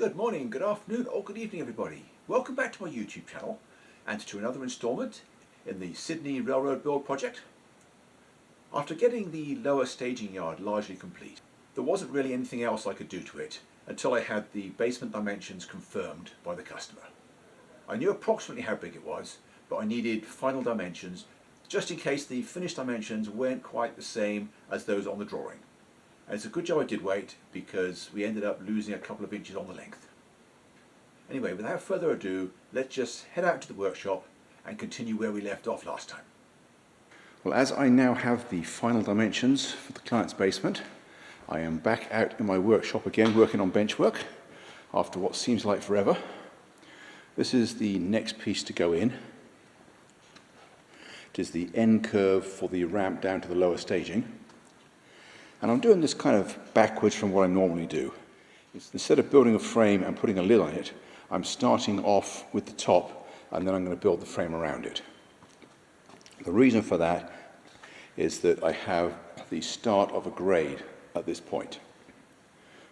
Good morning, good afternoon, or good evening, everybody. Welcome back to my YouTube channel and to another instalment in the Sydney Railroad build project. After getting the lower staging yard largely complete, there wasn't really anything else I could do to it until I had the basement dimensions confirmed by the customer. I knew approximately how big it was, but I needed final dimensions just in case the finished dimensions weren't quite the same as those on the drawing. And it's a good job I did wait, because we ended up losing a couple of inches on the length. Anyway, without further ado, let's just head out to the workshop and continue where we left off last time. Well, as I now have the final dimensions for the client's basement, I am back out in my workshop again working on bench work after what seems like forever. This is the next piece to go in. It is the end curve for the ramp down to the lower staging. And I'm doing this kind of backwards from what I normally do. Instead of building a frame and putting a lid on it, I'm starting off with the top and then I'm going to build the frame around it. The reason for that is that I have the start of a grade at this point.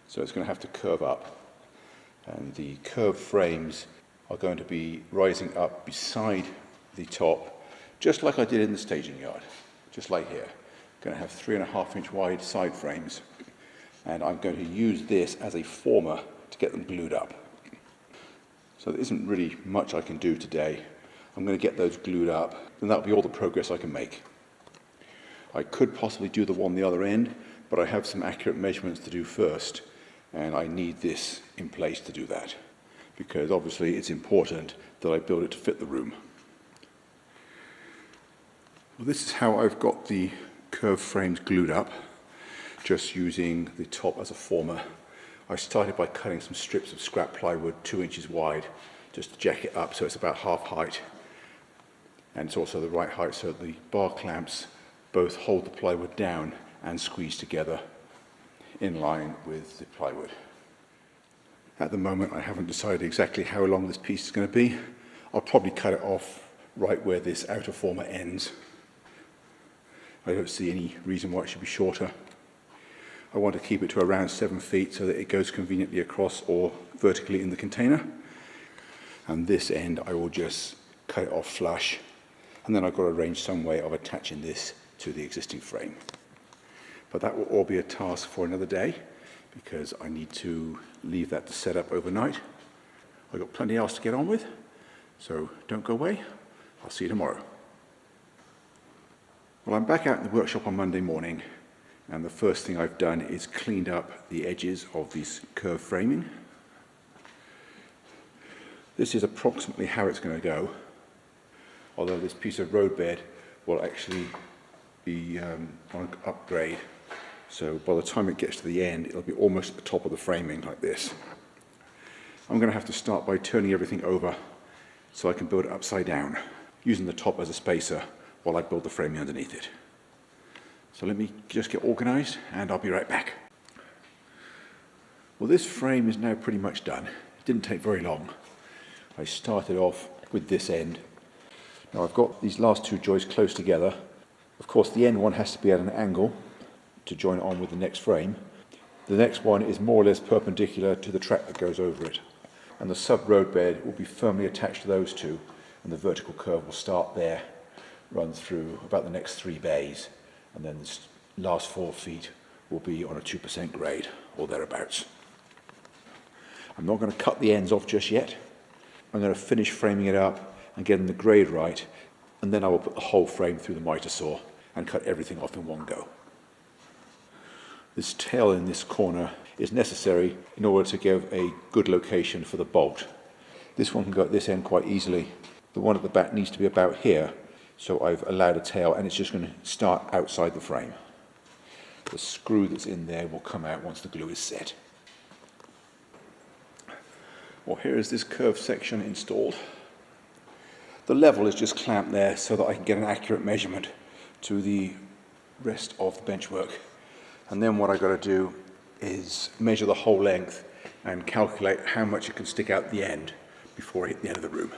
So it's going to have to curve up. And the curved frames are going to be rising up beside the top, just like I did in the staging yard, just like here. Going to have 3.5 inch wide side frames, and I'm going to use this as a former to get them glued up. So there isn't really much I can do today. I'm going to get those glued up, and that'll be all the progress I can make. I could possibly do the one the other end, but I have some accurate measurements to do first, and I need this in place to do that, because obviously it's important that I build it to fit the room. Well, this is how I've got the curved frames glued up, just using the top as a former. I started by cutting some strips of scrap plywood 2 inches wide, just to jack it up so it's about half height, and it's also the right height so the bar clamps both hold the plywood down and squeeze together in line with the plywood. At the moment I haven't decided exactly how long this piece is going to be. I'll probably cut it off right where this outer former ends. I don't see any reason why it should be shorter. I want to keep it to around 7 feet so that it goes conveniently across or vertically in the container. And this end I will just cut it off flush, and then I've got to arrange some way of attaching this to the existing frame. But that will all be a task for another day, because I need to leave that to set up overnight. I've got plenty else to get on with, so don't go away. I'll see you tomorrow. Well, I'm back out in the workshop on Monday morning, and the first thing I've done is cleaned up the edges of this curved framing. This is approximately how it's going to go, although this piece of roadbed will actually be on an upgrade. So by the time it gets to the end, it'll be almost at the top of the framing like this. I'm going to have to start by turning everything over so I can build it upside down, using the top as a spacer while I build the framing underneath it. So let me just get organized and I'll be right back. Well, this frame is now pretty much done. It didn't take very long. I started off with this end. Now I've got these last two joists close together. Of course, the end one has to be at an angle to join on with the next frame. The next one is more or less perpendicular to the track that goes over it. And the sub-road bed will be firmly attached to those two, and the vertical curve will start there, run through about the next 3 bays, and then the last 4 feet will be on a 2% grade or thereabouts. I'm not going to cut the ends off just yet. I'm going to finish framing it up and getting the grade right, and then I will put the whole frame through the miter saw and cut everything off in one go. This tail in this corner is necessary in order to give a good location for the bolt. This one can go at this end quite easily. The one at the back needs to be about here, so I've allowed a tail, and it's just going to start outside the frame. The screw that's in there will come out once the glue is set. Well, here is this curved section installed. The level is just clamped there so that I can get an accurate measurement to the rest of the bench work. And then what I've got to do is measure the whole length and calculate how much it can stick out the end before I hit the end of the room.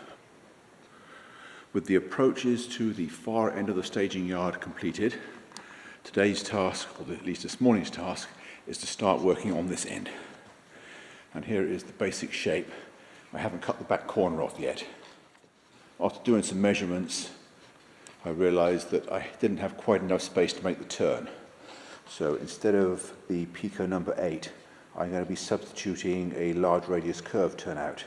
With the approaches to the far end of the staging yard completed, today's task, or at least this morning's task, is to start working on this end. And here is the basic shape. I haven't cut the back corner off yet. After doing some measurements, I realized that I didn't have quite enough space to make the turn. So instead of the Pico number 8, I'm going to be substituting a large radius curve turnout.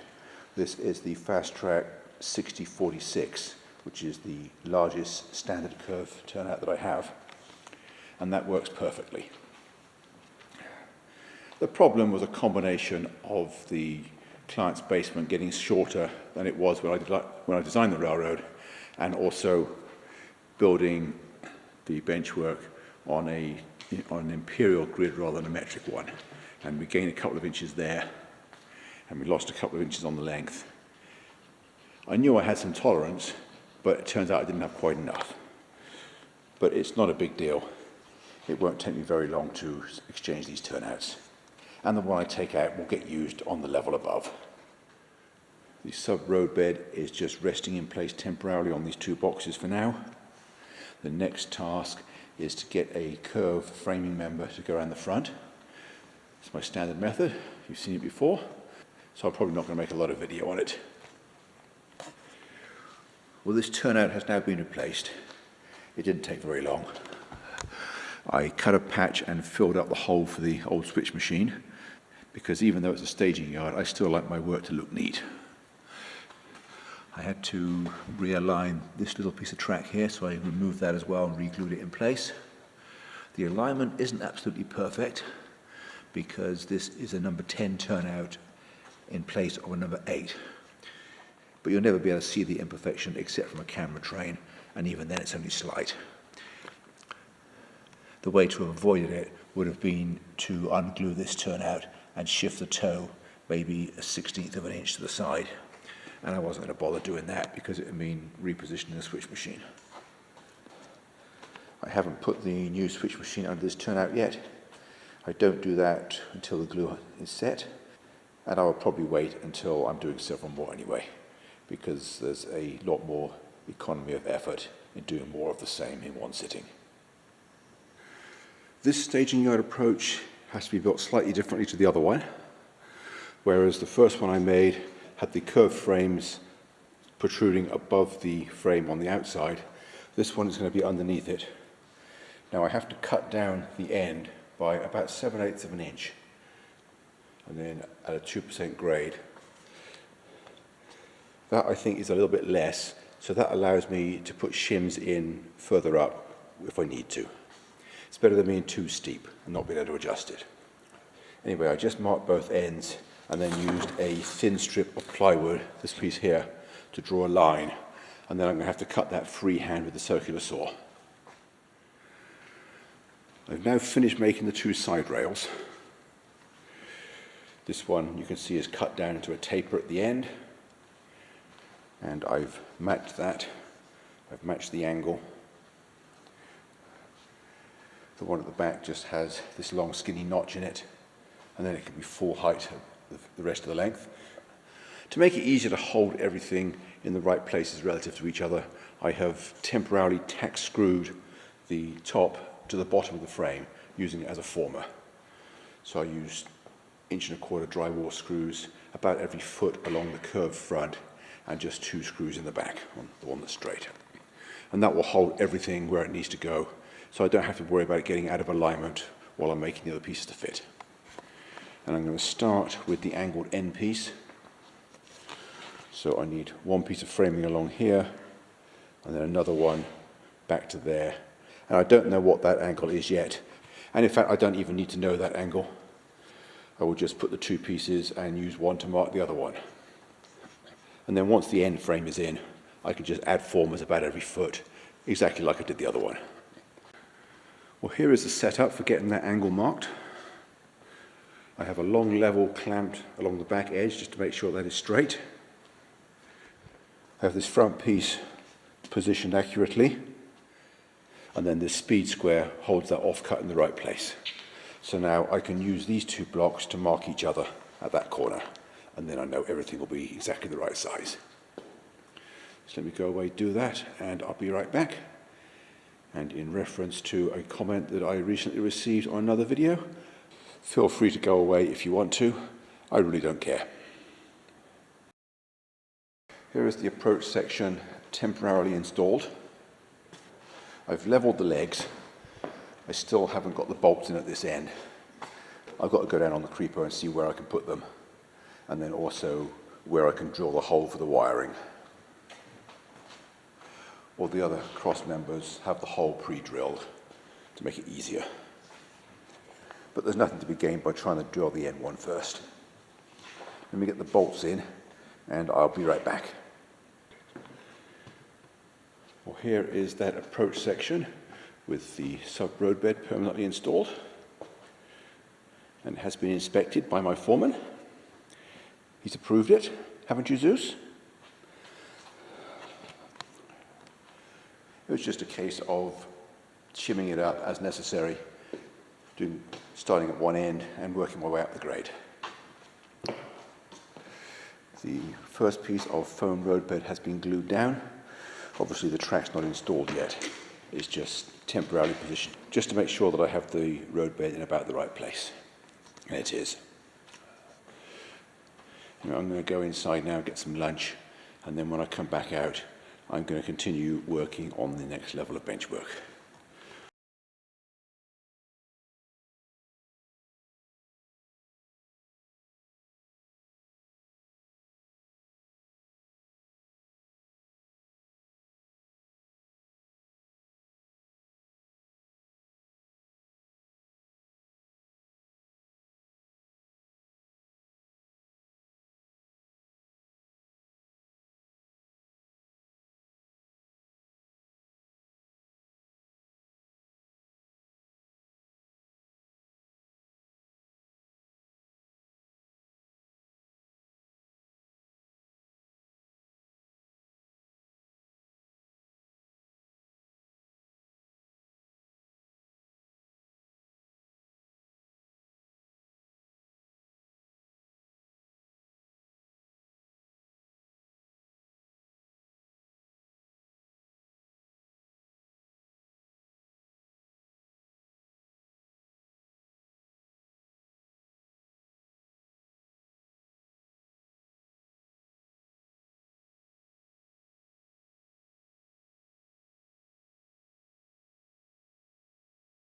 This is the Fast Track 6046, which is the largest standard curve turnout that I have. And that works perfectly. The problem was a combination of the client's basement getting shorter than it was when I designed the railroad, and also building the benchwork on an imperial grid rather than a metric one. And we gained a couple of inches there, and we lost a couple of inches on the length. I knew I had some tolerance, but it turns out I didn't have quite enough. But it's not a big deal. It won't take me very long to exchange these turnouts. And the one I take out will get used on the level above. The sub-road bed is just resting in place temporarily on these two boxes for now. The next task is to get a curved framing member to go around the front. It's my standard method. You've seen it before, so I'm probably not going to make a lot of video on it. Well, this turnout has now been replaced. It didn't take very long. I cut a patch and filled up the hole for the old switch machine, because even though it's a staging yard, I still like my work to look neat. I had to realign this little piece of track here, so I removed that as well and re-glued it in place. The alignment isn't absolutely perfect, because this is a number 10 turnout in place of a number 8. But you'll never be able to see the imperfection except from a camera train, and even then it's only slight. The way to have avoided it would have been to unglue this turnout and shift the toe maybe a 1/16 of an inch to the side. And I wasn't going to bother doing that because it would mean repositioning the switch machine. I haven't put the new switch machine under this turnout yet. I don't do that until the glue is set, and I will probably wait until I'm doing several more anyway, because there's a lot more economy of effort in doing more of the same in one sitting. This staging yard approach has to be built slightly differently to the other one. Whereas the first one I made had the curved frames protruding above the frame on the outside, this one is going to be underneath it. Now I have to cut down the end by about 7/8 of an inch, and then at a 2% grade. That I think is a little bit less, so that allows me to put shims in further up if I need to. It's better than being too steep and not being able to adjust it. Anyway, I just marked both ends and then used a thin strip of plywood, this piece here, to draw a line, and then I'm going to have to cut that freehand with the circular saw. I've now finished making the two side rails. This one you can see is cut down into a taper at the end, and I've matched that. I've matched the angle. The one at the back just has this long skinny notch in it, and then it can be full height of the rest of the length. To make it easier to hold everything in the right places relative to each other, I have temporarily tack screwed the top to the bottom of the frame using it as a former. So I used 1¼ drywall screws about every foot along the curved front, and just 2 screws in the back on the one that's straight. And that will hold everything where it needs to go, so I don't have to worry about it getting out of alignment while I'm making the other pieces to fit. And I'm going to start with the angled end piece. So I need one piece of framing along here, and then another one back to there. And I don't know what that angle is yet. And in fact, I don't even need to know that angle. I will just put the 2 pieces and use one to mark the other one. And then once the end frame is in, I can just add formers about every foot, exactly like I did the other one. Well, here is the setup for getting that angle marked. I have a long level clamped along the back edge just to make sure that is straight. I have this front piece positioned accurately, and then this speed square holds that offcut in the right place. So now I can use these 2 blocks to mark each other at that corner, and then I know everything will be exactly the right size. So let me go away, do that, and I'll be right back. And in reference to a comment that I recently received on another video, feel free to go away if you want to, I really don't care. Here is the approach section temporarily installed. I've leveled the legs. I still haven't got the bolts in at this end. I've got to go down on the creeper and see where I can put them, and then also where I can drill the hole for the wiring. All the other cross members have the hole pre-drilled to make it easier. But there's nothing to be gained by trying to drill the end one first. Let me get the bolts in and I'll be right back. Well, here is that approach section with the sub-road bed permanently installed, and it has been inspected by my foreman. He's approved it, haven't you, Zeus? It was just a case of shimming it up as necessary, starting at one end and working my way up the grade. The first piece of foam roadbed has been glued down. Obviously the track's not installed yet. It's just temporarily positioned, just to make sure that I have the roadbed in about the right place. And it is. Now I'm going to go inside now, get some lunch, and then when I come back out, I'm going to continue working on the next level of bench work.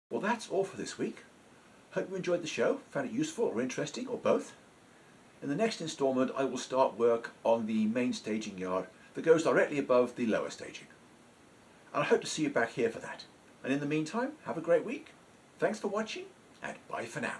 Well, that's all for this week. Hope you enjoyed the show, found it useful or interesting, or both. In the next instalment, I will start work on the main staging yard that goes directly above the lower staging. And I hope to see you back here for that. And in the meantime, have a great week. Thanks for watching, and bye for now.